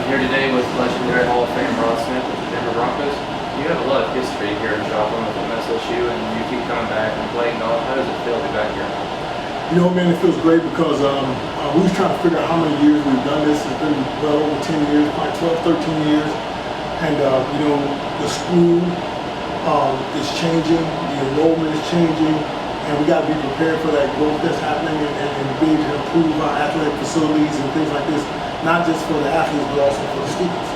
here today with legendary Hall of Fame Ross Smith with the Denver Broncos. You have a lot of history here in Joplin with MSSU, and you keep coming back and playing golf. How does it feel to be back here? You know, man, it feels great because we was trying to figure out how many years we've done this. It's been well over 10 years, probably 12, 13 years. And, you know, the school is changing, the enrollment is changing, and we got to be prepared for that growth that's happening and be able to improve our athletic facilities and things like this, not just for the athletes, but also for the students.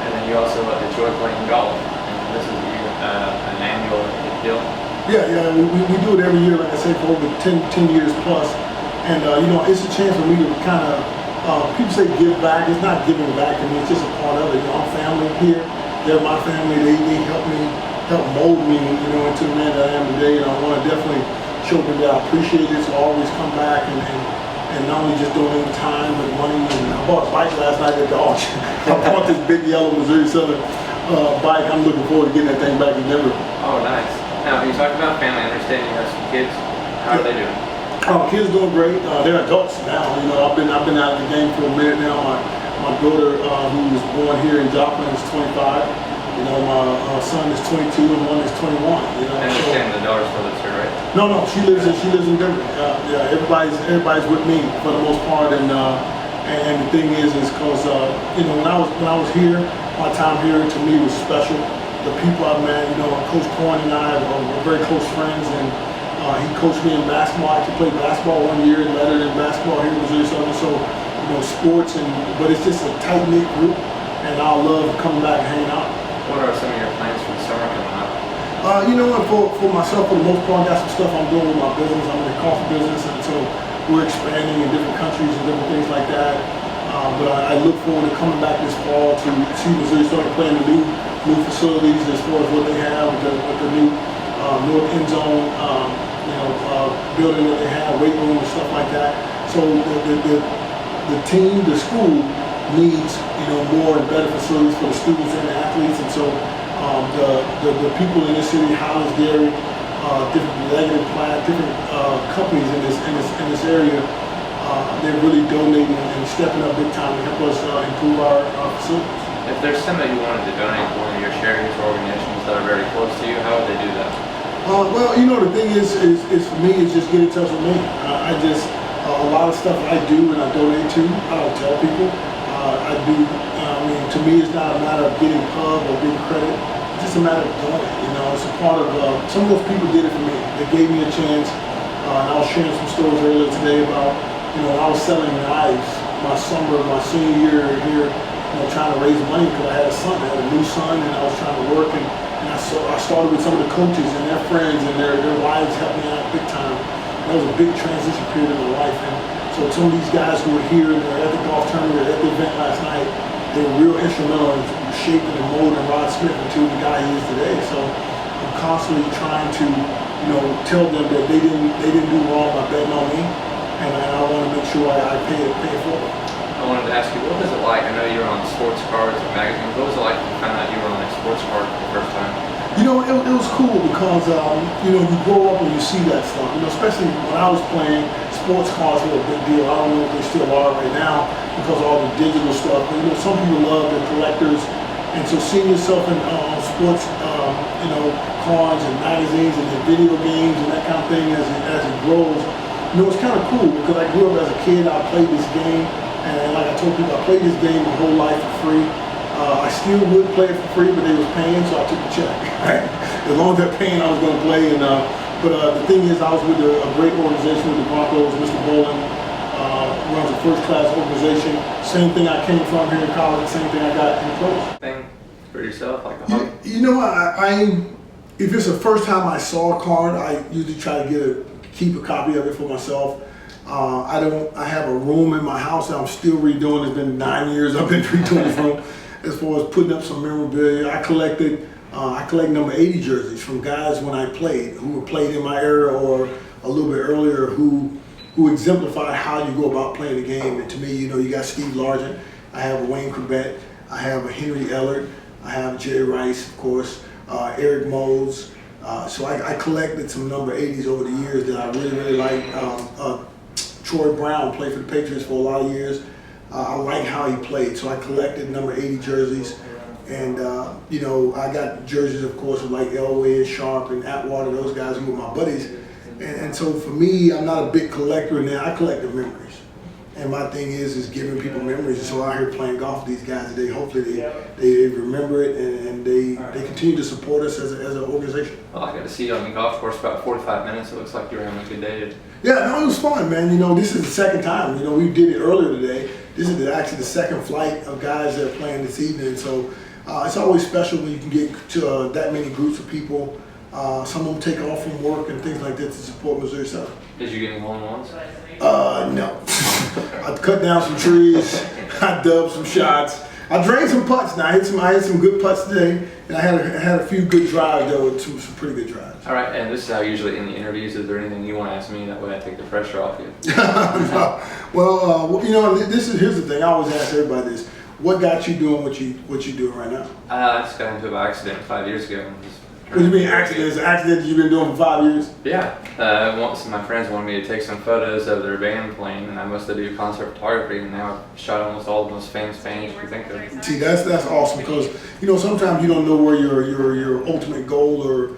And then you also enjoy playing golf, and this is an annual deal. Yeah, we do it every year, like I said, for over 10 years plus. And, you know, it's a chance for me to kind of, people say give back. It's not giving back to me, it's just a part of it. You know, I'm family here. They're my family. They help mold me, you know, into the man that I am today. And I want to definitely show them that I appreciate it, so always come back and not only just donate time, but money. And I bought a bike last night at the auction. I bought this big yellow Missouri Southern bike. I'm looking forward to getting that thing back in Denver. Oh, nice. Now, you talked about family. I understand you have some kids. How are they doing? Kids doing great. They're adults now. You know, I've been out of the game for a minute now. My daughter, who was born here in Joplin, is 25. You know, my son is 22 and one is 21. You know, I understand the daughter still lives here, right? No, she lives in Denver. Yeah, everybody's with me for the most part, and the thing is because you know, when I was here, my time here to me was special. The people I met, you know, Coach Corn and I were very close friends, and he coached me in basketball. I actually played basketball one year and lettered in basketball here in Missouri Southern. So, you know, sports but it's just a tight knit group, and I love coming back and hanging out. What are some of your plans for the summer coming up? You know what, for myself, for the most part, I got some stuff I'm doing with my business. I'm in the coffee business, and so we're expanding in different countries and different things like that. But I look forward to coming back this fall to see Missouri start playing the new facilities as far as what they have with the new north end zone, you know, building that they have, weight room and stuff like that. So the team, the school needs, you know, more and better facilities for the students and the athletes, and so the people in this city, Hollis Dairy, different Leggett Platt, different companies in this area, they're really donating and stepping up big time to help us improve our facilities. If there's somebody you wanted to donate to one of your charities or organizations that are very close to you, how would they do that? Well, you know, the thing is for me is just get in touch with me. I just a lot of stuff I do and I donate to, I don't tell people. I do. I mean, to me, it's not a matter of getting pub or getting credit. It's just a matter of doing it. You know, it's a part of. Some of those people did it for me. They gave me a chance. And I was sharing some stories earlier today about, you know, I was selling knives my senior year here. You know, trying to raise money because I had a son. I had a new son, and I was trying to work. And I started with some of the coaches and their friends and their wives helped me out big time. That was a big transition period in my life. And so some of these guys who were here and they're at the golf tournament, at the event last night, they were real instrumental in shaping and molding Rod Smith into the guy he is today. So I'm constantly trying to, you know, tell them that they didn't do wrong by betting on me, and I want to make sure I pay it forward. I wanted to ask you, what was it like? I know you were on sports cards and magazines. What was it like to find out you were on a sports card for the first time? You know, it was cool because, you know, you grow up and you see that stuff. You know, especially when I was playing, sports cards were a big deal. I don't know if they still are right now because of all the digital stuff. But, you know, some people love the collectors. And so seeing yourself in sports, you know, cards and magazines and the video games and that kind of thing as it grows, you know, it's kind of cool because I grew up as a kid. I played this game. And like I told people, I played this game my whole life for free. I still would play it for free, but they was paying, so I took the check. Right? As long as they're paying, I was going to play. But the thing is, I was with a great organization with the Broncos. Mr. Bolin runs a first-class organization. Same thing I came from here in college. Same thing I got in the pros. Thing for yourself, like a hobby? You know, if it's the first time I saw a card, I usually try to keep a copy of it for myself. I have a room in my house that I'm still redoing. It's been 9 years I've been redoing this room as far as putting up some memorabilia. I collect number 80 jerseys from guys when I played, who were played in my era or a little bit earlier, who exemplify how you go about playing the game. And to me, you know, you got Steve Largent, I have a Wayne Corbett, I have a Henry Ellard, I have Jerry Rice, of course, Eric Moles. So I collected some number 80s over the years that I really like. Troy Brown played for the Patriots for a lot of years. I like how he played. So I collected number 80 jerseys. And, you know, I got jerseys, of course, of like Elway and Sharp and Atwater, those guys who were my buddies. And so for me, I'm not a big collector now. I collect the memories. And my thing is giving people memories. And so out here playing golf with these guys today, hopefully they remember it and they continue to support us as an organization. Well, I got to see you on the golf course for about 45 minutes. It looks like you were having a good day. Yeah, no, it was fun, man. You know, this is the second time. You know, we did it earlier today. This is actually the second flight of guys that are playing this evening. So it's always special when you can get to that many groups of people. Some of them take off from work and things like that to support Missouri Southern. Did you get any hole-in-ones? No. I cut down some trees. I dubbed some shots. I drained some putts. Now I hit some good putts today, and I had a few good drives though, some pretty good drives. All right, and this is how usually in the interviews. Is there anything you want to ask me? That way I take the pressure off you. No. Well, you know, here's the thing. I always ask everybody this: what got you doing what you doing right now? I just got into it by accident 5 years ago. What do you mean accident? It's an accident you've been doing for 5 years? Yeah. Once my friends wanted me to take some photos of their band playing, and I mostly do concert photography, and now I've shot almost all the most famous bands you can think of. See, that's awesome because you know sometimes you don't know where your ultimate goal or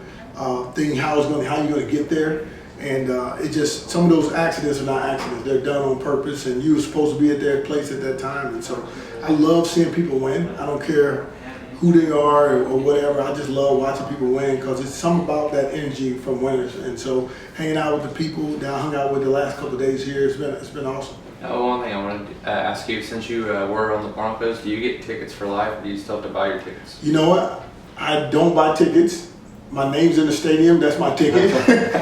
thing how you're going to get there, and it just some of those accidents are not accidents; they're done on purpose, and you were supposed to be at their place at that time, and so I love seeing people win. I don't care who they are or whatever. I just love watching people win because it's something about that energy from winners. And so hanging out with the people that I hung out with the last couple of days here, it's been awesome. One thing I wanted to ask you, since you were on the Broncos, do you get tickets for life, or do you still have to buy your tickets? You know what? I don't buy tickets. My name's in the stadium. That's my ticket.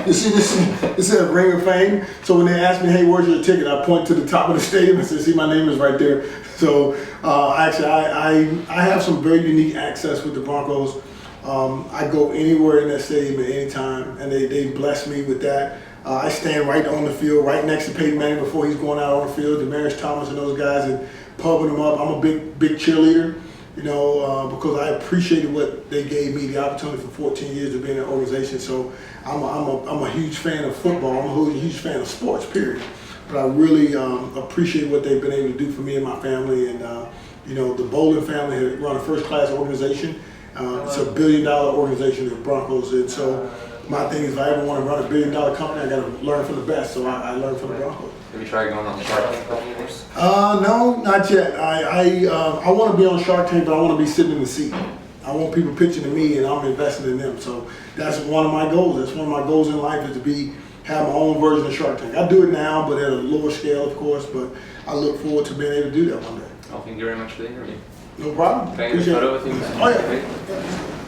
You see this is a Ring of Fame. So when they ask me, hey, where's your ticket? I point to the top of the stadium and say, see, my name is right there. So actually, I have some very unique access with the Broncos. I go anywhere in that stadium at any time, and they bless me with that. I stand right on the field, right next to Peyton Manning before he's going out on the field, Demaryius Thomas and those guys, and pumping them up. I'm a big cheerleader. You know, because I appreciated what they gave me, the opportunity for 14 years to be in that organization. So I'm a huge fan of football. I'm a huge fan of sports, period. But I really appreciate what they've been able to do for me and my family. And, you know, the Bowling family has run a first-class organization. It's a $1 billion organization, the Broncos. And so my thing is if I ever want to run a $1 billion company, I got to learn from the best. So I learned from the Broncos. Have you tried going on the Shark Tank course? No, not yet. I want to be on Shark Tank, but I want to be sitting in the seat. I want people pitching to me, and I'm investing in them. So that's one of my goals. That's one of my goals in life is to have my own version of Shark Tank. I do it now, but at a lower scale, of course. But I look forward to being able to do that one day. Well, thank you very much for the interview. No problem. Can I get a photo with you? Oh yeah.